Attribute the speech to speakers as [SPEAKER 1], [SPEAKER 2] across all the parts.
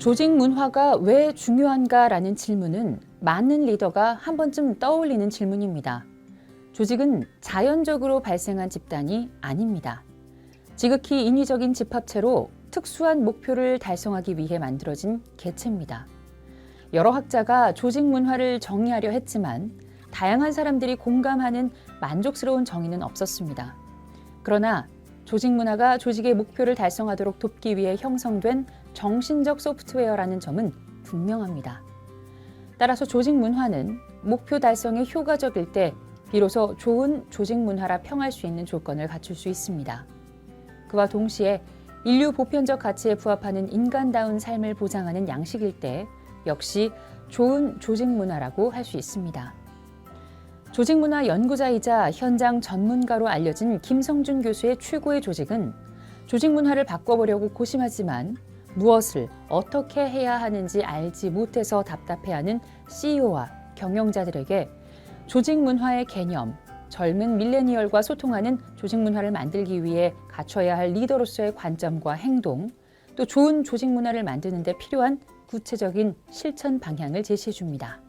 [SPEAKER 1] 조직 문화가 왜 중요한가라는 질문은 많은 리더가 한 번쯤 떠올리는 질문입니다. 조직은 자연적으로 발생한 집단이 아닙니다. 지극히 인위적인 집합체로 특수한 목표를 달성하기 위해 만들어진 개체입니다. 여러 학자가 조직 문화를 정의하려 했지만 다양한 사람들이 공감하는 만족스러운 정의는 없었습니다. 그러나 조직 문화가 조직의 목표를 달성하도록 돕기 위해 형성된 정신적 소프트웨어라는 점은 분명합니다. 따라서 조직 문화는 목표 달성에 효과적일 때 비로소 좋은 조직 문화라 평할 수 있는 조건을 갖출 수 있습니다. 그와 동시에 인류 보편적 가치에 부합하는 인간다운 삶을 보장하는 양식일 때 역시 좋은 조직 문화라고 할 수 있습니다. 조직 문화 연구자이자 현장 전문가로 알려진 김성준 교수의 최고의 조직은 조직 문화를 바꿔보려고 고심하지만 무엇을 어떻게 해야 하는지 알지 못해서 답답해하는 CEO와 경영자들에게 조직 문화의 개념, 젊은 밀레니얼과 소통하는 조직 문화를 만들기 위해 갖춰야 할 리더로서의 관점과 행동, 또 좋은 조직 문화를 만드는 데 필요한 구체적인 실천 방향을 제시해 줍니다.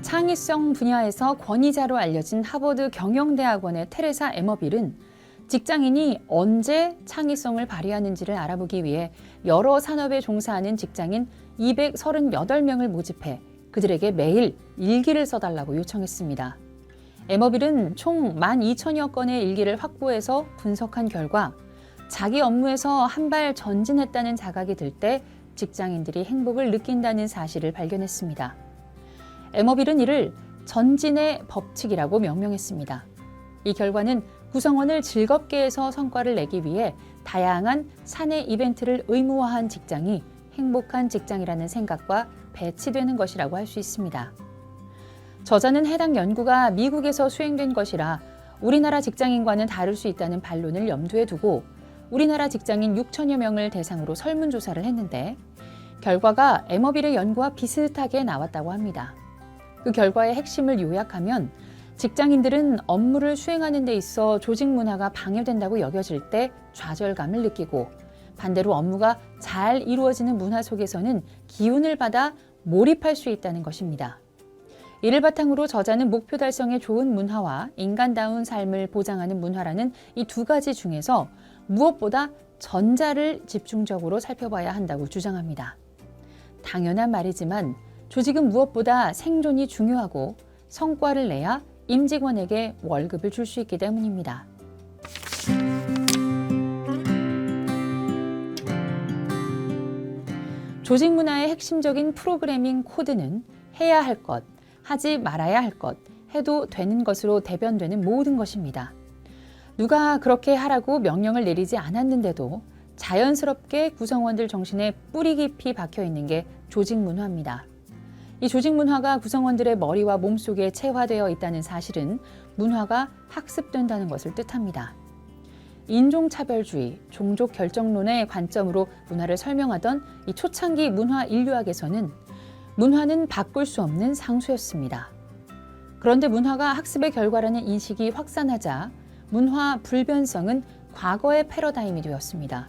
[SPEAKER 1] 창의성 분야에서 권위자로 알려진 하버드 경영대학원의 테레사 에머빌은 직장인이 언제 창의성을 발휘하는지를 알아보기 위해 여러 산업에 종사하는 직장인 238명을 모집해 그들에게 매일 일기를 써달라고 요청했습니다. 에머빌은 총 12,000여 건의 일기를 확보해서 분석한 결과 자기 업무에서 한 발 전진했다는 자각이 들 때 직장인들이 행복을 느낀다는 사실을 발견했습니다. 에머빌은 이를 전진의 법칙이라고 명명했습니다. 이 결과는 구성원을 즐겁게 해서 성과를 내기 위해 다양한 사내 이벤트를 의무화한 직장이 행복한 직장이라는 생각과 배치되는 것이라고 할 수 있습니다. 저자는 해당 연구가 미국에서 수행된 것이라 우리나라 직장인과는 다를 수 있다는 반론을 염두에 두고 우리나라 직장인 6천여 명을 대상으로 설문조사를 했는데 결과가 에머빌의 연구와 비슷하게 나왔다고 합니다. 그 결과의 핵심을 요약하면 직장인들은 업무를 수행하는 데 있어 조직 문화가 방해된다고 여겨질 때 좌절감을 느끼고 반대로 업무가 잘 이루어지는 문화 속에서는 기운을 받아 몰입할 수 있다는 것입니다. 이를 바탕으로 저자는 목표 달성에 좋은 문화와 인간다운 삶을 보장하는 문화라는 이 두 가지 중에서 무엇보다 전자를 집중적으로 살펴봐야 한다고 주장합니다. 당연한 말이지만 조직은 무엇보다 생존이 중요하고 성과를 내야 임직원에게 월급을 줄 수 있기 때문입니다. 조직 문화의 핵심적인 프로그래밍 코드는 해야 할 것, 하지 말아야 할 것, 해도 되는 것으로 대변되는 모든 것입니다. 누가 그렇게 하라고 명령을 내리지 않았는데도 자연스럽게 구성원들 정신에 뿌리 깊이 박혀 있는 게 조직 문화입니다. 이 조직 문화가 구성원들의 머리와 몸속에 체화되어 있다는 사실은 문화가 학습된다는 것을 뜻합니다. 인종차별주의, 종족 결정론의 관점으로 문화를 설명하던 이 초창기 문화 인류학에서는 문화는 바꿀 수 없는 상수였습니다. 그런데 문화가 학습의 결과라는 인식이 확산하자 문화 불변성은 과거의 패러다임이 되었습니다.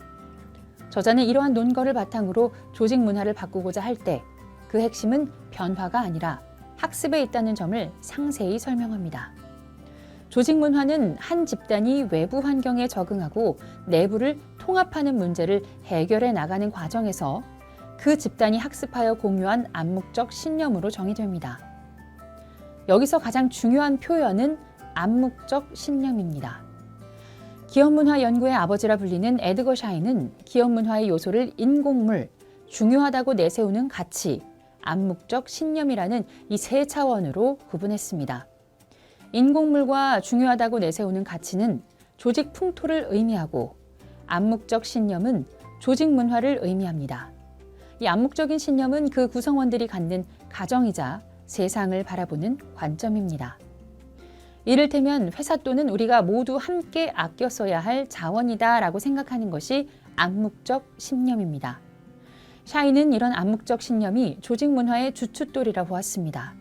[SPEAKER 1] 저자는 이러한 논거를 바탕으로 조직 문화를 바꾸고자 할 때 그 핵심은 변화가 아니라 학습에 있다는 점을 상세히 설명합니다. 조직 문화는 한 집단이 외부 환경에 적응하고 내부를 통합하는 문제를 해결해 나가는 과정에서 그 집단이 학습하여 공유한 암묵적 신념으로 정의됩니다. 여기서 가장 중요한 표현은 암묵적 신념입니다. 기업문화 연구의 아버지라 불리는 에드거 샤인은 기업문화의 요소를 인공물, 중요하다고 내세우는 가치, 암묵적 신념이라는 이 세 차원으로 구분했습니다. 인공물과 중요하다고 내세우는 가치는 조직 풍토를 의미하고 암묵적 신념은 조직 문화를 의미합니다. 이 암묵적인 신념은 그 구성원들이 갖는 가정이자 세상을 바라보는 관점입니다. 이를테면 회사 또는 우리가 모두 함께 아껴 써야 할 자원이다라고 생각하는 것이 암묵적 신념입니다. 샤인은 이런 암묵적 신념이 조직 문화의 주춧돌이라 보았습니다.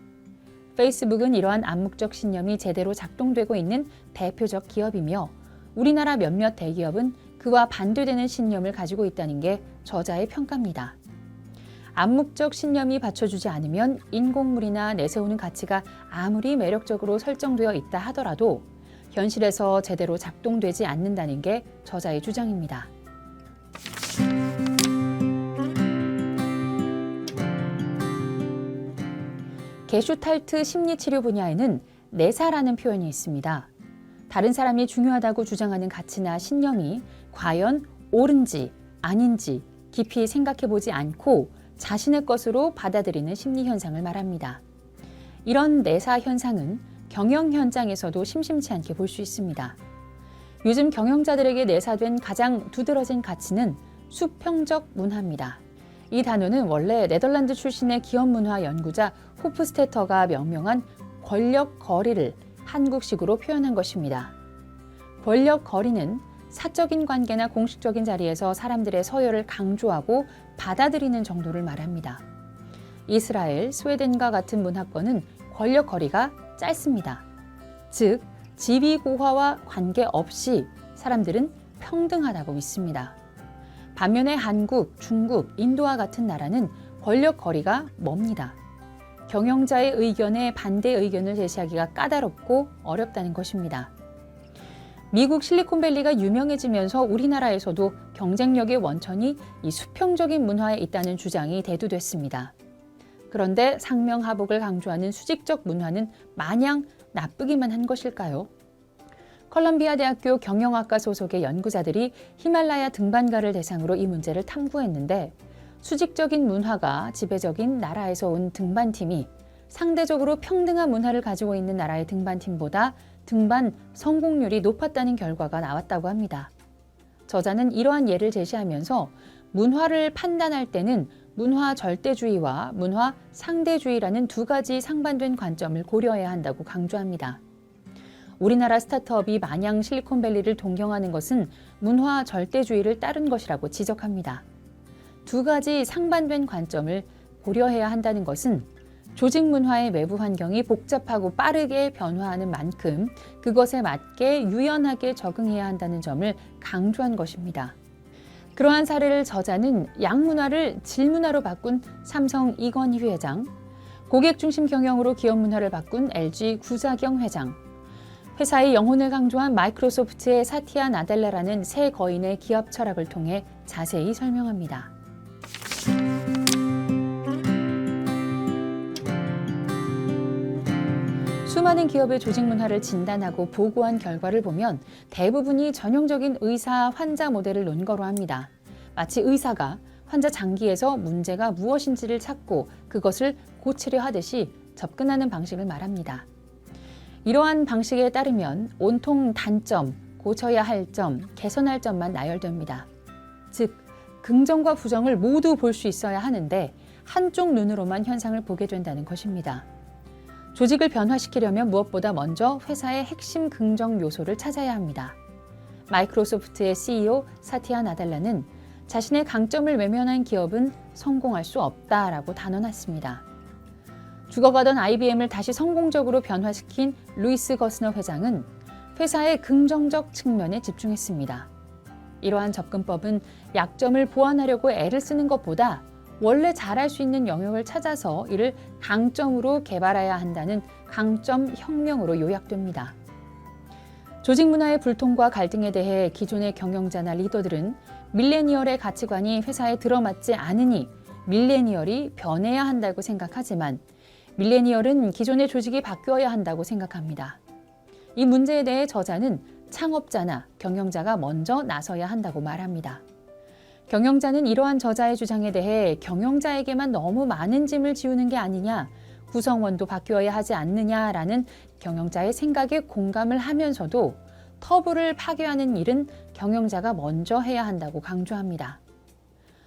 [SPEAKER 1] 페이스북은 이러한 암묵적 신념이 제대로 작동되고 있는 대표적 기업이며 우리나라 몇몇 대기업은 그와 반대되는 신념을 가지고 있다는 게 저자의 평가입니다. 암묵적 신념이 받쳐주지 않으면 인공물이나 내세우는 가치가 아무리 매력적으로 설정되어 있다 하더라도 현실에서 제대로 작동되지 않는다는 게 저자의 주장입니다. 게슈탈트 심리치료 분야에는 내사라는 표현이 있습니다. 다른 사람이 중요하다고 주장하는 가치나 신념이 과연 옳은지 아닌지 깊이 생각해보지 않고 자신의 것으로 받아들이는 심리 현상을 말합니다. 이런 내사 현상은 경영 현장에서도 심심치 않게 볼 수 있습니다. 요즘 경영자들에게 내사된 가장 두드러진 가치는 수평적 문화입니다. 이 단어는 원래 네덜란드 출신의 기업 문화 연구자 호프스테터가 명명한 권력 거리를 한국식으로 표현한 것입니다. 권력 거리는 사적인 관계나 공식적인 자리에서 사람들의 서열을 강조하고 받아들이는 정도를 말합니다. 이스라엘, 스웨덴과 같은 문화권은 권력 거리가 짧습니다. 즉, 지위고하와 관계없이 사람들은 평등하다고 믿습니다. 반면에 한국, 중국, 인도와 같은 나라는 권력 거리가 멉니다. 경영자의 의견에 반대 의견을 제시하기가 까다롭고 어렵다는 것입니다. 미국 실리콘밸리가 유명해지면서 우리나라에서도 경쟁력의 원천이 이 수평적인 문화에 있다는 주장이 대두됐습니다. 그런데 상명하복을 강조하는 수직적 문화는 마냥 나쁘기만 한 것일까요? 컬럼비아 대학교 경영학과 소속의 연구자들이 히말라야 등반가를 대상으로 이 문제를 탐구했는데 수직적인 문화가 지배적인 나라에서 온 등반팀이 상대적으로 평등한 문화를 가지고 있는 나라의 등반팀보다 등반 성공률이 높았다는 결과가 나왔다고 합니다. 저자는 이러한 예를 제시하면서 문화를 판단할 때는 문화 절대주의와 문화 상대주의라는 두 가지 상반된 관점을 고려해야 한다고 강조합니다. 우리나라 스타트업이 마냥 실리콘밸리를 동경하는 것은 문화 절대주의를 따른 것이라고 지적합니다. 두 가지 상반된 관점을 고려해야 한다는 것은 조직 문화의 외부 환경이 복잡하고 빠르게 변화하는 만큼 그것에 맞게 유연하게 적응해야 한다는 점을 강조한 것입니다. 그러한 사례를 저자는 양문화를 질문화로 바꾼 삼성 이건희 회장, 고객 중심 경영으로 기업 문화를 바꾼 LG 구자경 회장, 회사의 영혼을 강조한 마이크로소프트의 사티아 나델라라는 세 거인의 기업 철학을 통해 자세히 설명합니다. 수많은 기업의 조직 문화를 진단하고 보고한 결과를 보면 대부분이 전형적인 의사-환자 모델을 논거로 합니다. 마치 의사가 환자 장기에서 문제가 무엇인지를 찾고 그것을 고치려 하듯이 접근하는 방식을 말합니다. 이러한 방식에 따르면 온통 단점, 고쳐야 할 점, 개선할 점만 나열됩니다. 즉, 긍정과 부정을 모두 볼 수 있어야 하는데 한쪽 눈으로만 현상을 보게 된다는 것입니다. 조직을 변화시키려면 무엇보다 먼저 회사의 핵심 긍정 요소를 찾아야 합니다. 마이크로소프트의 CEO 사티아 나델라는 자신의 강점을 외면한 기업은 성공할 수 없다라고 단언했습니다. 죽어가던 IBM을 다시 성공적으로 변화시킨 루이스 거스너 회장은 회사의 긍정적 측면에 집중했습니다. 이러한 접근법은 약점을 보완하려고 애를 쓰는 것보다 원래 잘할 수 있는 영역을 찾아서 이를 강점으로 개발해야 한다는 강점 혁명으로 요약됩니다. 조직 문화의 불통과 갈등에 대해 기존의 경영자나 리더들은 밀레니얼의 가치관이 회사에 들어맞지 않으니 밀레니얼이 변해야 한다고 생각하지만 밀레니얼은 기존의 조직이 바뀌어야 한다고 생각합니다. 이 문제에 대해 저자는 창업자나 경영자가 먼저 나서야 한다고 말합니다. 경영자는 이러한 저자의 주장에 대해 경영자에게만 너무 많은 짐을 지우는 게 아니냐, 구성원도 바뀌어야 하지 않느냐라는 경영자의 생각에 공감을 하면서도 터부를 파괴하는 일은 경영자가 먼저 해야 한다고 강조합니다.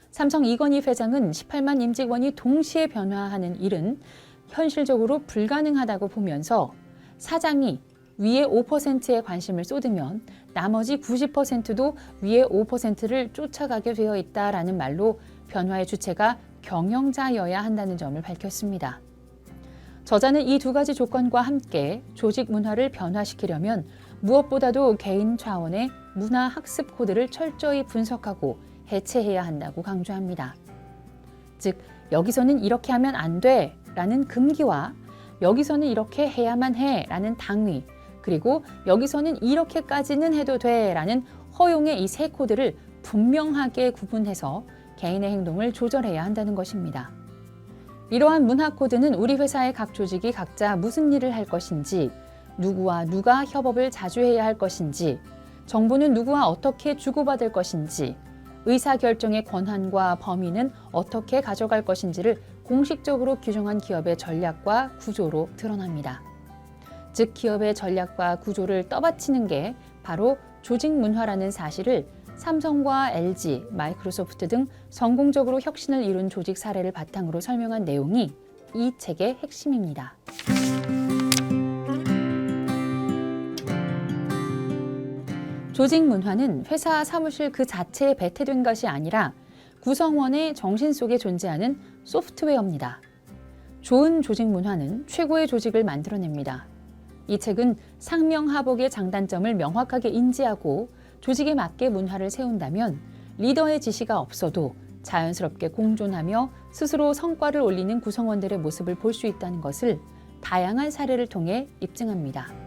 [SPEAKER 1] 삼성 이건희 회장은 18만 임직원이 동시에 변화하는 일은 현실적으로 불가능하다고 보면서 사장이 위에 5%에 관심을 쏟으면 나머지 90%도 위에 5%를 쫓아가게 되어 있다라는 말로 변화의 주체가 경영자여야 한다는 점을 밝혔습니다. 저자는 이 두 가지 조건과 함께 조직 문화를 변화시키려면 무엇보다도 개인 차원의 문화 학습 코드를 철저히 분석하고 해체해야 한다고 강조합니다. 즉, 여기서는 이렇게 하면 안 돼 라는 금기와 여기서는 이렇게 해야만 해 라는 당위, 그리고 여기서는 이렇게까지는 해도 돼 라는 허용의 이 세 코드를 분명하게 구분해서 개인의 행동을 조절해야 한다는 것입니다. 이러한 문화 코드는 우리 회사의 각 조직이 각자 무슨 일을 할 것인지, 누구와 누가 협업을 자주 해야 할 것인지, 정보는 누구와 어떻게 주고받을 것인지, 의사결정의 권한과 범위는 어떻게 가져갈 것인지를 공식적으로 규정한 기업의 전략과 구조로 드러납니다. 즉, 기업의 전략과 구조를 떠받치는 게 바로 조직 문화라는 사실을 삼성과 LG, 마이크로소프트 등 성공적으로 혁신을 이룬 조직 사례를 바탕으로 설명한 내용이 이 책의 핵심입니다. 조직 문화는 회사 사무실 그 자체에 배태된 것이 아니라 구성원의 정신 속에 존재하는 소프트웨어입니다. 좋은 조직 문화는 최고의 조직을 만들어냅니다. 이 책은 상명하복의 장단점을 명확하게 인지하고 조직에 맞게 문화를 세운다면 리더의 지시가 없어도 자연스럽게 공존하며 스스로 성과를 올리는 구성원들의 모습을 볼 수 있다는 것을 다양한 사례를 통해 입증합니다.